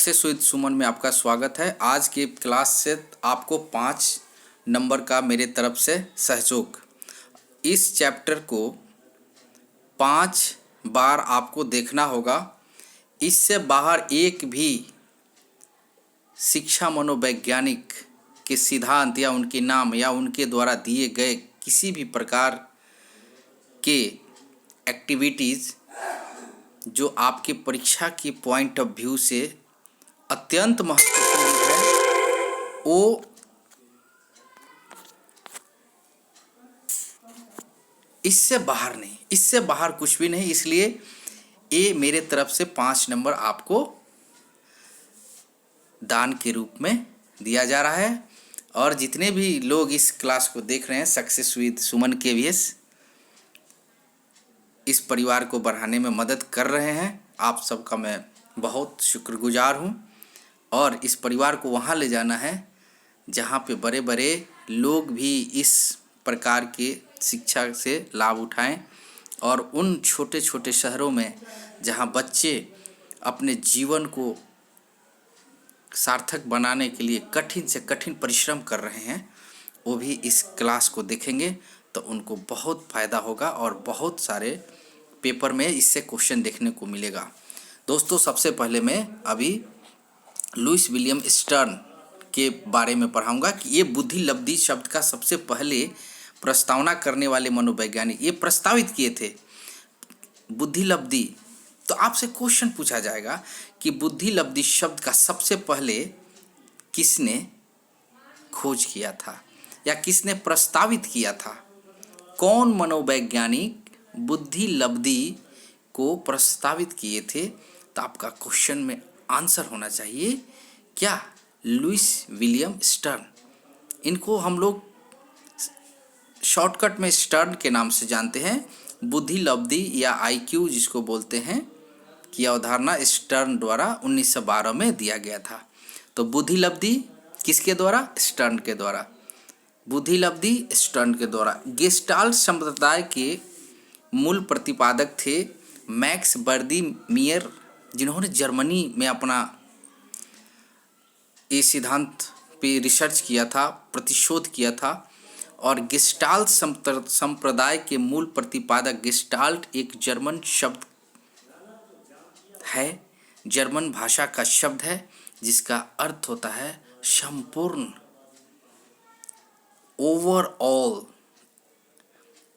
Success with सुमन में आपका स्वागत है। आज की क्लास से आपको 5 नंबर का मेरे तरफ से सहयोग। इस चैप्टर को 5 बार आपको देखना होगा। इससे बाहर एक भी शिक्षा मनोवैज्ञानिक के सिद्धांत या उनके नाम या उनके द्वारा दिए गए किसी भी प्रकार के एक्टिविटीज़ जो आपके परीक्षा की पॉइंट ऑफ व्यू से अत्यंत महत्वपूर्ण है, वो इससे बाहर नहीं, इससे बाहर कुछ भी नहीं। इसलिए ये मेरे तरफ से 5 नंबर आपको दान के रूप में दिया जा रहा है। और जितने भी लोग इस क्लास को देख रहे हैं, सक्सेस विद सुमन KVS इस परिवार को बढ़ाने में मदद कर रहे हैं, आप सबका मैं बहुत शुक्रगुजार हूँ। और इस परिवार को वहाँ ले जाना है जहाँ पे बड़े बड़े लोग भी इस प्रकार के शिक्षा से लाभ उठाएं, और उन छोटे छोटे शहरों में जहाँ बच्चे अपने जीवन को सार्थक बनाने के लिए कठिन से कठिन परिश्रम कर रहे हैं, वो भी इस क्लास को देखेंगे तो उनको बहुत फ़ायदा होगा और बहुत सारे पेपर में इससे क्वेश्चन देखने को मिलेगा। दोस्तों, सबसे पहले मैं अभी लुईस विलियम स्टर्न के बारे में पढ़ाऊंगा कि ये बुद्धि लब्धि शब्द का सबसे पहले प्रस्तावना करने वाले मनोवैज्ञानिक ये प्रस्तावित किए थे, बुद्धि लब्धि। तो आपसे क्वेश्चन पूछा जाएगा कि बुद्धि लब्धि शब्द का सबसे पहले किसने खोज किया था या किसने प्रस्तावित किया था? कौन मनोवैज्ञानिक बुद्धि लब्धि को प्रस्तावित किए थे? तो आपका क्वेश्चन में आंसर होना चाहिए क्या? Lewis William Stern. इनको हम लोग शॉर्टकट में स्टर्न के नाम से जानते हैं। बुद्धि लब्धि या IQ जिसको बोलते हैं की अवधारणा स्टर्न द्वारा 1912 में दिया गया था। तो बुद्धि लब्धि किसके द्वारा? स्टर्न के द्वारा। बुद्धि लब्धि स्टर्न के द्वारा। गेस्टाल्ट संप्रदाय के मूल प्रतिपादक थे मैक्स बर्दीमियर, जिन्होंने जर्मनी में अपना ये सिद्धांत पे रिसर्च किया था, प्रतिशोध किया था। और गेस्टाल्ट संप्रदाय के मूल प्रतिपादक, गेस्टाल्ट एक जर्मन शब्द है, जर्मन भाषा का शब्द है जिसका अर्थ होता है संपूर्ण, ओवरऑल।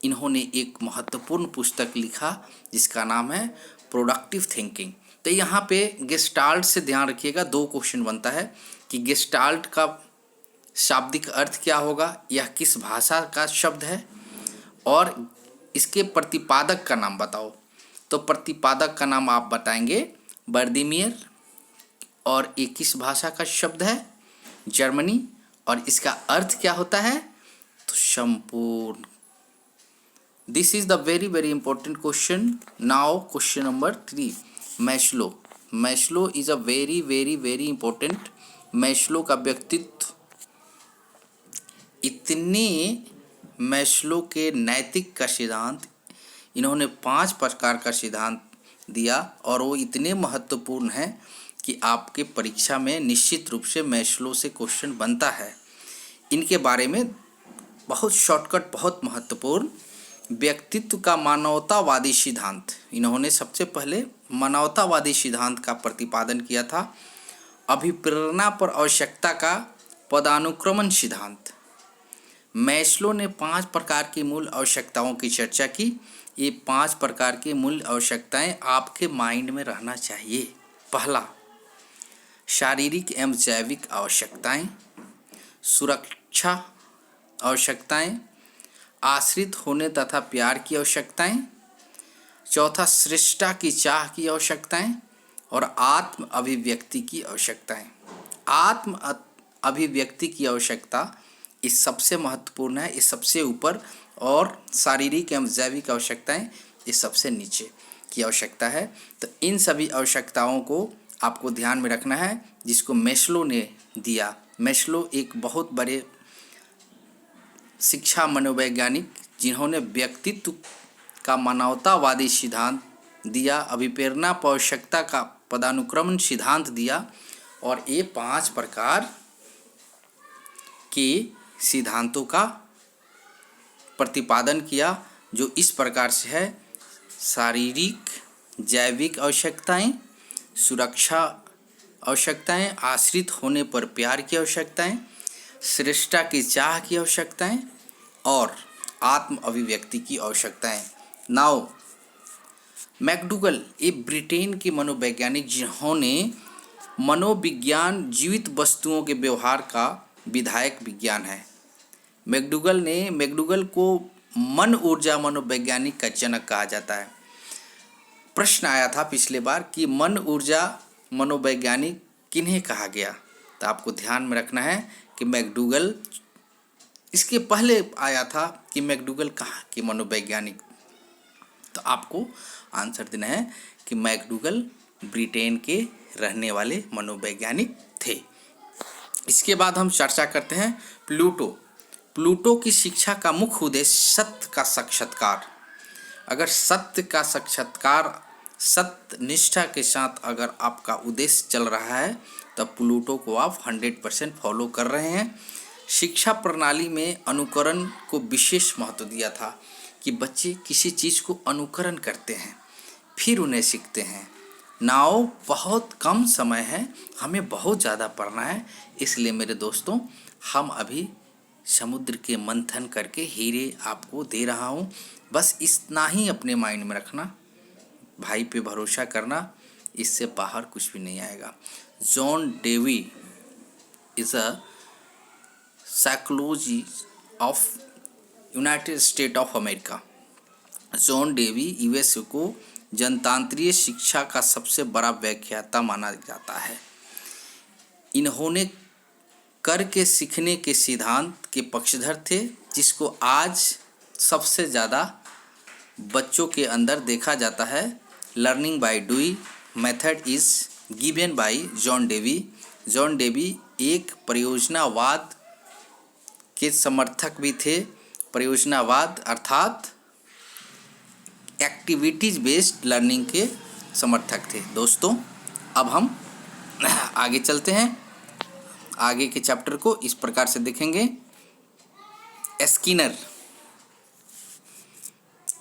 इन्होंने एक महत्वपूर्ण पुस्तक लिखा जिसका नाम है प्रोडक्टिव थिंकिंग। तो यहाँ पे गेस्टाल्ट से ध्यान रखिएगा, 2 क्वेश्चन बनता है कि गेस्टाल्ट का शाब्दिक अर्थ क्या होगा, यह किस भाषा का शब्द है, और इसके प्रतिपादक का नाम बताओ। तो प्रतिपादक का नाम आप बताएंगे बर्दीमियर, और ये किस भाषा का शब्द है? जर्मनी। और इसका अर्थ क्या होता है? तो संपूर्ण। This is the very very important question. Now question number 3, Maslow. Maslow is a very very very important. Maslow का व्यक्तित्व, इतने मैस्लो के नैतिक का सिद्धांत, इन्होंने 5 प्रकार का सिद्धांत दिया, और वो इतने महत्वपूर्ण हैं कि आपके परीक्षा में निश्चित रूप से मैस्लो से क्वेश्चन बनता है। इनके बारे में बहुत शॉर्टकट, बहुत महत्वपूर्ण। व्यक्तित्व का मानवतावादी सिद्धांत, इन्होंने सबसे पहले मानवतावादी सिद्धांत का प्रतिपादन किया था। अभिप्रेरणा पर आवश्यकता का पदानुक्रमण सिद्धांत। मैस्लो ने 5 प्रकार की मूल आवश्यकताओं की चर्चा की। ये 5 प्रकार की मूल आवश्यकताएं आपके माइंड में रहना चाहिए। पहला, शारीरिक एवं जैविक आवश्यकताएं। सुरक्षा आवश्यकताएं। आश्रित होने तथा प्यार की आवश्यकताएं। चौथा, श्रेष्ठता की चाह की आवश्यकताएं। और आत्म अभिव्यक्ति की आवश्यकताएं। आत्म अभिव्यक्ति की आवश्यकता इस सबसे महत्वपूर्ण है, इस सबसे ऊपर, और शारीरिक एवं जैविक आवश्यकताएं ये सबसे नीचे की आवश्यकता है। तो इन सभी आवश्यकताओं को आपको ध्यान में रखना है, जिसको मैस्लो ने दिया। मैस्लो एक बहुत बड़े शिक्षा मनोवैज्ञानिक, जिन्होंने व्यक्तित्व का मानवतावादी सिद्धांत दिया, अभिप्रेरणा पर आवश्यकता का पदानुक्रमण सिद्धांत दिया, और ये 5 प्रकार के सिद्धांतों का प्रतिपादन किया, जो इस प्रकार से है: शारीरिक जैविक आवश्यकताएं, सुरक्षा आवश्यकताएं, आश्रित होने पर प्यार की आवश्यकताएं, श्रेष्ठता की चाह की आवश्यकताएं और आत्म अभिव्यक्ति की आवश्यकताएं। नाउ मैकडूगल एक ब्रिटेन के मनोवैज्ञानिक जिन्होंने मनोविज्ञान जीवित वस्तुओं के व्यवहार का विधायक विज्ञान है। मैकडूगल को मन ऊर्जा मनोवैज्ञानिक का जनक कहा जाता है। प्रश्न आया था पिछले बार कि मन ऊर्जा मनोवैज्ञानिक किन्हें कहा गया, तो आपको ध्यान में रखना है कि मैकडूगल, इसके पहले आया था कि मैकडूगल कहाँ के मनोवैज्ञानिक, तो आपको आंसर देना है कि मैकडूगल ब्रिटेन के रहने वाले मनोवैज्ञानिक थे। इसके बाद हम चर्चा करते हैं प्लूटो की शिक्षा का मुख्य उद्देश्य सत्य का साक्षात्कार। अगर सत्य का साक्षात्कार सत्य निष्ठा के साथ अगर आपका उद्देश्य चल रहा है तब प्लूटो को आप 100% फॉलो कर रहे हैं। शिक्षा प्रणाली में अनुकरण को विशेष महत्व दिया था कि बच्चे किसी चीज़ को अनुकरण करते हैं फिर उन्हें सीखते हैं। नाउ बहुत कम समय है, हमें बहुत ज़्यादा पढ़ना है, इसलिए मेरे दोस्तों हम अभी समुद्र के मंथन करके हीरे आपको दे रहा हूँ। बस इतना ही अपने माइंड में रखना, भाई पे भरोसा करना, इससे बाहर कुछ भी नहीं आएगा। John Dewey is a psychologist of United state of America. John Dewey US को जनतांत्रिक शिक्षा का सबसे बड़ा व्याख्याता माना जाता है। इन्होंने कर के सीखने के सिद्धांत के पक्षधर थे, जिसको आज सबसे ज़्यादा बच्चों के अंदर देखा जाता है। Learning by doing method is given by John Dewey. John Dewey एक परियोजनावाद के समर्थक भी थे। परियोजनावाद अर्थात एक्टिविटीज़ बेस्ड लर्निंग के समर्थक थे। दोस्तों अब हम आगे चलते हैं, आगे के चैप्टर को इस प्रकार से देखेंगे।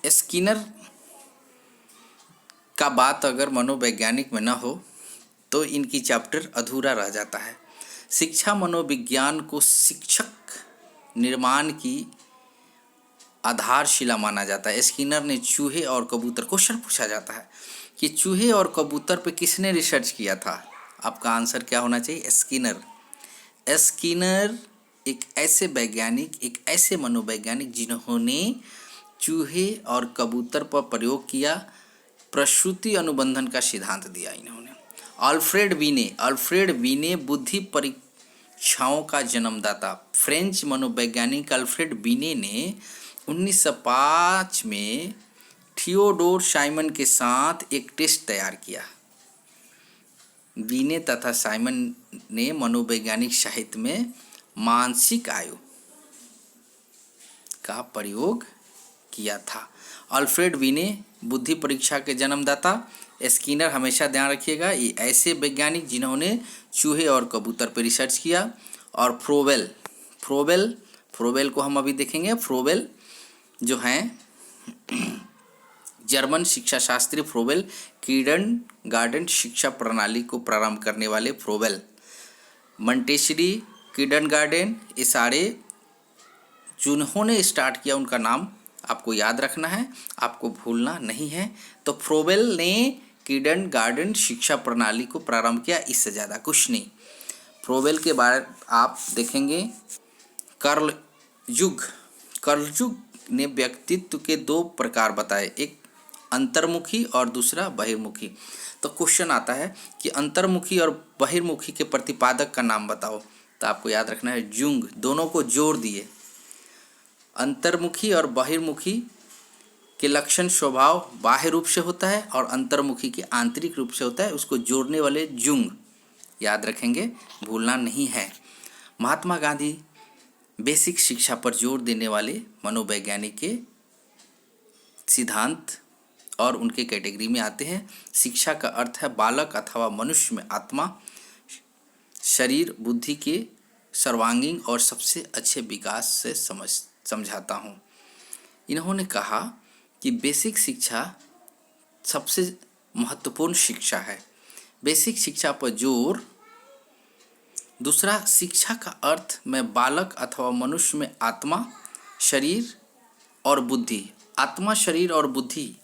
स्किनर का बात अगर मनोवैज्ञानिक में न हो तो इनकी चैप्टर अधूरा रह जाता है। शिक्षा मनोविज्ञान को शिक्षक निर्माण की आधारशिला माना जाता है। स्किनर ने चूहे और कबूतर, क्वेश्चन पूछा जाता है कि चूहे और कबूतर पे किसने रिसर्च किया था, आपका आंसर क्या होना चाहिए? स्किनर एक ऐसे मनोवैज्ञानिक जिन्होंने चूहे और कबूतर पर प्रयोग किया, प्रसूति अनुबंधन का सिद्धांत दिया इन्होंने। अल्फ्रेड वीने बुद्धि परीक्षाओं का जन्मदाता। फ्रेंच मनोवैज्ञानिक अल्फ्रेड वीने ने 1905 में थियोडोर साइमन के साथ एक टेस्ट तैयार किया। वीने तथा साइमन ने मनोवैज्ञानिक साहित्य में मानसिक आयु का प्रयोग किया था। अल्फ्रेड वीने बुद्धि परीक्षा के जन्मदाता। स्किनर हमेशा ध्यान रखिएगा, ये ऐसे वैज्ञानिक जिन्होंने चूहे और कबूतर पर रिसर्च किया। और फ्रोबेल को हम अभी देखेंगे। फ्रोबेल जो हैं जर्मन शिक्षा शास्त्री फ्रोबेल, किंडरगार्टन शिक्षा प्रणाली को प्रारंभ करने वाले फ्रोबेल, मंटेसरी, किंडरगार्टन, ये सारे जिन्होंने स्टार्ट किया उनका नाम आपको याद रखना है, आपको भूलना नहीं है। तो फ्रोबेल ने किंडरगार्टन शिक्षा प्रणाली को प्रारंभ किया, इससे ज़्यादा कुछ नहीं। फ्रोबेल के बारे आप देखेंगे। कार्ल जुग ने व्यक्तित्व के 2 प्रकार बताए, एक अंतर्मुखी और दूसरा बहिर्मुखी। तो क्वेश्चन आता है कि अंतर्मुखी और बहिर्मुखी के प्रतिपादक का नाम बताओ, तो आपको याद रखना है जुंग, दोनों को जोड़ दिए। अंतर्मुखी और बहिर्मुखी के लक्षण स्वभाव बाह्य रूप से होता है और अंतर्मुखी के आंतरिक रूप से होता है, उसको जोड़ने वाले जुंग याद रखेंगे, भूलना नहीं है। महात्मा गांधी बेसिक शिक्षा पर जोर देने वाले मनोवैज्ञानिक के सिद्धांत और उनके कैटेगरी में आते हैं। शिक्षा का अर्थ है बालक अथवा मनुष्य में आत्मा, शरीर बुद्धि के सर्वांगीण और सबसे अच्छे विकास से समझाता हूँ। इन्होंने कहा कि बेसिक शिक्षा सबसे महत्वपूर्ण शिक्षा है। बेसिक शिक्षा पर जोर। दूसरा, शिक्षा का अर्थ में बालक अथवा मनुष्य में आत्मा, शरीर और बुद्धि, आत्मा, शरीर और बुद्धि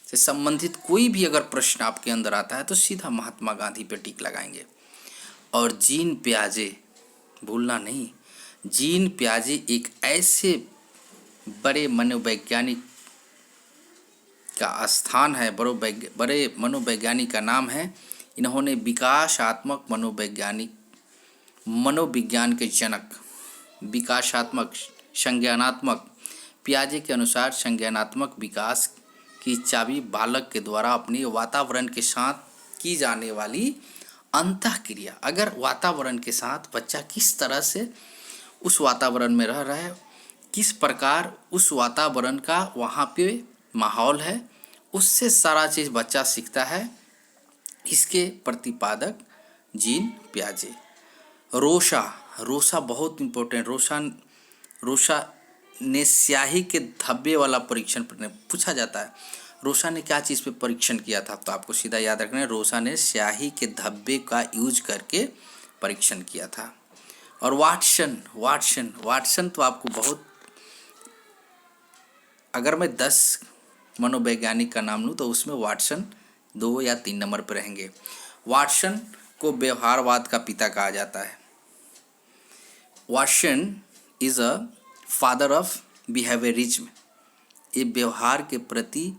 से संबंधित कोई भी अगर प्रश्न आपके अंदर आता है तो सीधा महात्मा गांधी पे टिक लगाएंगे। और जीन पियाजे, भूलना नहीं, जीन पियाजे एक ऐसे बड़े मनोवैज्ञानिक का स्थान है, बड़े मनोवैज्ञानिक का नाम है। इन्होंने विकासात्मक मनोविज्ञान के जनक, विकासात्मक, संज्ञानात्मक, पियाजे के अनुसार संज्ञानात्मक विकास की चाबी बालक के द्वारा अपने वातावरण के साथ की जाने वाली अंतःक्रिया। अगर वातावरण के साथ बच्चा किस तरह से उस वातावरण में रह रहा है, किस प्रकार उस वातावरण का वहाँ पे माहौल है, उससे सारा चीज़ बच्चा सीखता है। इसके प्रतिपादक जीन पियाजे। रोशा बहुत इम्पोर्टेंट। रोशा ने स्याही के धब्बे वाला परीक्षण पूछा जाता है। रोशा ने क्या चीज़ पे परीक्षण किया था, तो आपको सीधा याद रखना है, रोशा ने स्याही के धब्बे का यूज करके परीक्षण किया था। और वाटसन तो आपको बहुत, अगर मैं 10 मनोवैज्ञानिक का नाम लूँ तो उसमें वाटसन 2 या 3 नंबर पर रहेंगे। वाटसन को व्यवहारवाद का पिता कहा जाता है। Watson is a father of behaviourism. ये व्यवहार के प्रति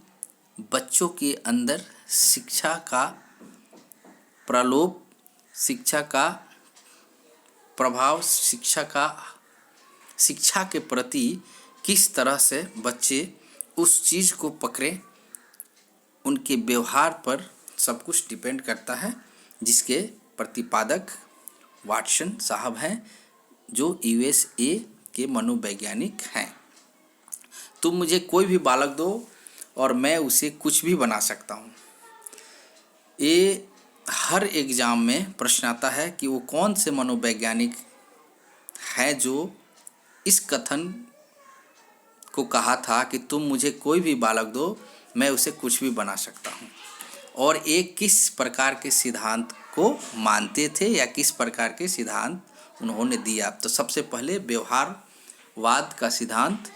बच्चों के अंदर शिक्षा का प्रलोभ, शिक्षा का प्रभाव, शिक्षा के प्रति किस तरह से बच्चे उस चीज़ को पकड़े, उनके व्यवहार पर सब कुछ डिपेंड करता है, जिसके प्रतिपादक वाटसन साहब हैं, जो USA के मनोवैज्ञानिक हैं। तुम मुझे कोई भी बालक दो और मैं उसे कुछ भी बना सकता हूँ। ये हर एग्ज़ाम में प्रश्न आता है कि वो कौन से मनोवैज्ञानिक है जो इस कथन को कहा था कि तुम मुझे कोई भी बालक दो, मैं उसे कुछ भी बना सकता हूँ, और एक किस प्रकार के सिद्धांत को मानते थे या किस प्रकार के सिद्धांत उन्होंने दिया। तो सबसे पहले व्यवहारवाद का सिद्धांत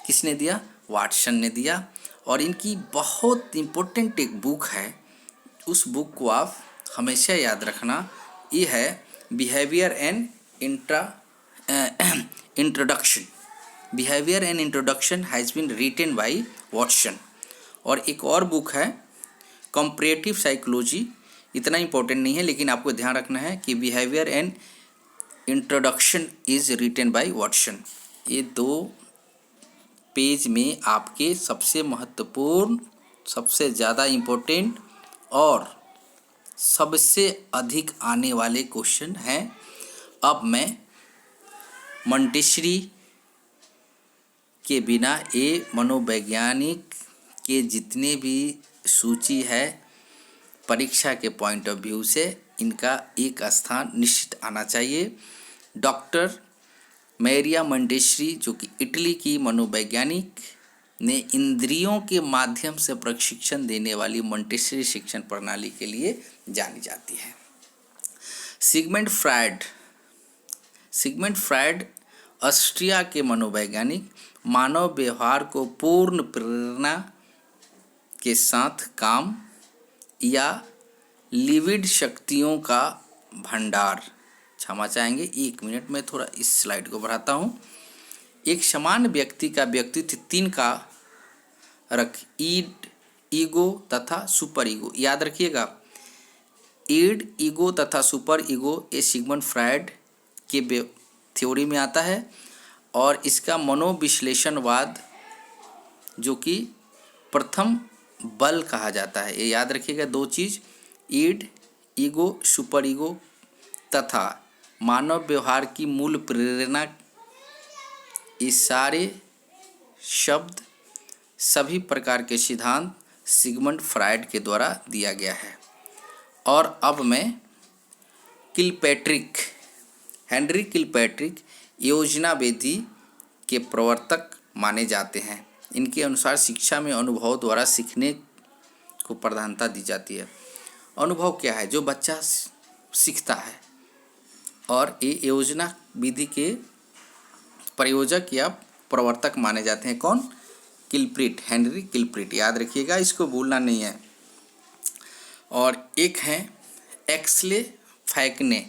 किसने दिया? वाटसन ने दिया। और इनकी बहुत इम्पोर्टेंट एक बुक है, उस बुक को आप हमेशा याद रखना। ये है behaviour and introduction. Behaviour and introduction has been written by Watson. और एक और बुक है कंपैरेटिव साइकोलॉजी। इतना इम्पोर्टेंट नहीं है, लेकिन आपको ध्यान रखना है कि behaviour and introduction is written by Watson. ये 2 पेज में आपके सबसे महत्वपूर्ण, सबसे ज़्यादा इम्पोर्टेंट और सबसे अधिक आने वाले क्वेश्चन हैं। अब मैं मोंटेसरी के बिना ये मनोवैज्ञानिक के जितने भी सूची है परीक्षा के पॉइंट ऑफ व्यू से, इनका एक स्थान निश्चित आना चाहिए। डॉक्टर मैरिया मोंटेसरी, जो कि इटली की मनोवैज्ञानिक, ने इंद्रियों के माध्यम से प्रशिक्षण देने वाली मोंटेसरी शिक्षण प्रणाली के लिए जानी जाती है। सिगमंड फ्रायड ऑस्ट्रिया के मनोवैज्ञानिक, मानव व्यवहार को पूर्ण प्रेरणा के साथ काम या लिविड शक्तियों का भंडार, क्षमा चाहेंगे 1 मिनट में थोड़ा इस स्लाइड को बढ़ाता हूँ। एक समान व्यक्ति का व्यक्तित्व 3 का ईड, ईगो तथा सुपर ईगो, याद रखिएगा। ईड, ईगो तथा सुपर ईगो ये सिगमंड फ्रायड के थ्योरी में आता है। और इसका मनोविश्लेषणवाद, जो कि प्रथम बल कहा जाता है। ये याद रखिएगा 2 चीज़, ईड, ईगो, सुपर ईगो तथा मानव व्यवहार की मूल प्रेरणा, ये सारे शब्द, सभी प्रकार के सिद्धांत सिगमंड फ्रायड के द्वारा दिया गया है। और अब मैं किलपैट्रिक हेनरी किलपैट्रिक योजना विधि के प्रवर्तक माने जाते हैं। इनके अनुसार शिक्षा में अनुभव द्वारा सीखने को प्रधानता दी जाती है। अनुभव क्या है? जो बच्चा सीखता है। और ये योजना विधि के प्रयोजक या प्रवर्तक माने जाते हैं कौन? किलप्रिट, हेनरी किलप्रिट, याद रखिएगा, इसको भूलना नहीं है। और एक है एक्सले फैक्ने।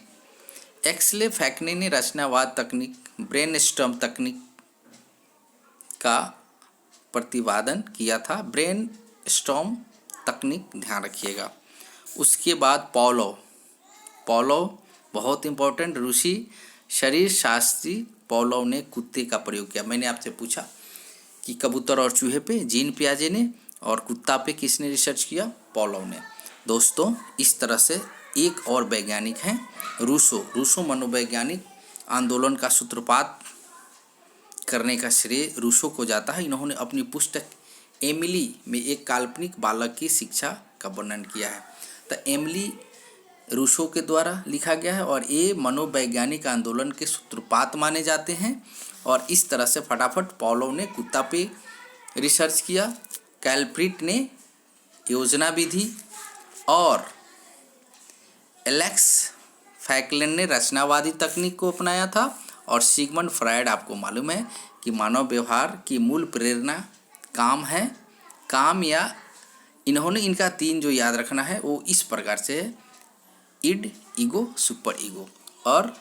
एक्सले फैक्ने ने रचनावाद तकनीक, ब्रेनस्टॉर्म तकनीक का प्रतिपादन किया था। ब्रेनस्टॉर्म तकनीक ध्यान रखिएगा। उसके बाद पॉलोव बहुत इंपॉर्टेंट, रूसी शरीर शास्त्री पॉलोव ने कुत्ते का प्रयोग किया। मैंने आपसे पूछा कि कबूतर और चूहे पे जीन पियाजे ने, और कुत्ता पे किसने रिसर्च किया? पॉलोव ने। दोस्तों, इस तरह से एक और वैज्ञानिक हैं रूसो मनोवैज्ञानिक आंदोलन का सूत्रपात करने का श्रेय रूसो को जाता है। इन्होंने अपनी पुस्तक एमिली में एक काल्पनिक बालक की शिक्षा का वर्णन किया है। तो एमिली रूसो के द्वारा लिखा गया है और ये मनोवैज्ञानिक आंदोलन के सूत्रपात माने जाते हैं। और इस तरह से फटाफट पॉलोव ने कुत्ता पे रिसर्च किया, कैलप्रिट ने योजना विधि, और एलेक्स फैक्लेन ने रचनावादी तकनीक को अपनाया था। और सिगमंड फ्रायड, आपको मालूम है कि मानव व्यवहार की मूल प्रेरणा काम है। काम या इन्होंने इनका 3 जो याद रखना है वो इस प्रकार से है: इड, ईगो, सुपर ईगो। और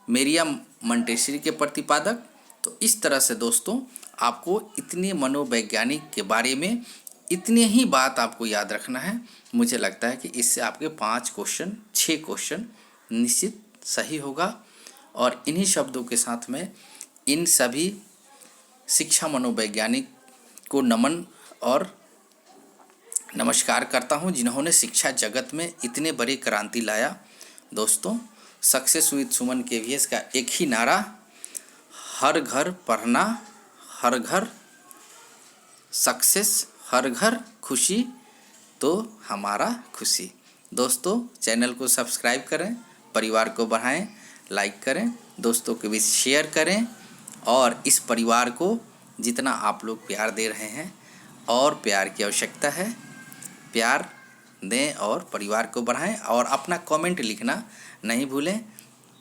मेरिया मंटेसरी के प्रतिपादक। तो इस तरह से दोस्तों आपको इतने मनोवैज्ञानिक के बारे में इतने ही बात आपको याद रखना है। मुझे लगता है कि इससे आपके 6 क्वेश्चन निश्चित सही होगा। और इन्हीं शब्दों के साथ में इन सभी शिक्षा मनोवैज्ञानिक को नमन और नमस्कार करता हूं, जिन्होंने शिक्षा जगत में इतने बड़े क्रांति लाया। दोस्तों, सक्सेस विद सुमन KVS का एक ही नारा, हर घर पढ़ना, हर घर सक्सेस, हर घर खुशी, तो हमारा खुशी। दोस्तों, चैनल को सब्सक्राइब करें, परिवार को बढ़ाएं, लाइक करें, दोस्तों के बीच शेयर करें। और इस परिवार को जितना आप लोग प्यार दे रहे हैं, और प्यार की आवश्यकता है, प्यार दें और परिवार को बढ़ाएं। और अपना कमेंट लिखना नहीं भूलें।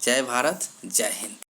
जय भारत, जय हिंद।